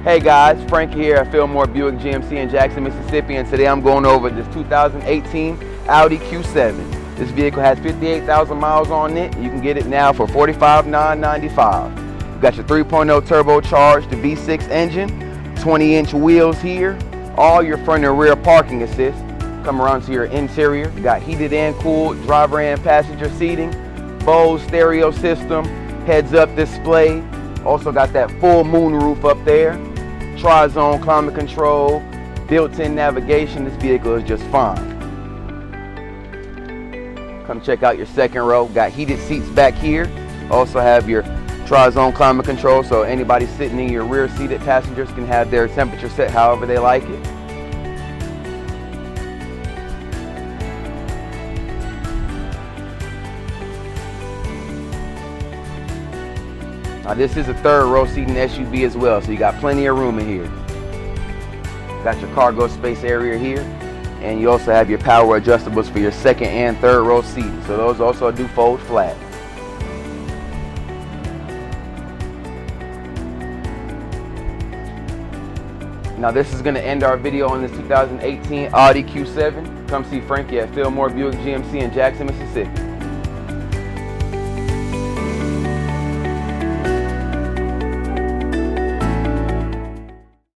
Hey guys, Frank here at Fillmore Buick GMC in Jackson, Mississippi, and today I'm going over this 2018 Audi Q7. This vehicle has 58,000 miles on it. You can get it now for $45,995. You got your 3.0 turbocharged V6 engine, 20-inch wheels here, all your front and rear parking assist. Come around to your interior. You got heated and cooled driver and passenger seating, Bose stereo system, heads-up display. Also got that full moon roof up there. Tri-zone climate control, built-in navigation. This vehicle is just fine. Come check out your second row. Got heated seats back here. Also have your tri-zone climate control, so anybody sitting in your rear seated passengers can have their temperature set however they like it. Now this is a third row seating SUV as well, so you got plenty of room in here. Got your cargo space area here, and you also have your power adjustables for your second and third row seating. So those also do fold flat. Now this is going to end our video on this 2018 Audi Q7. Come see Frankie at Fillmore Buick GMC in Jackson, Mississippi.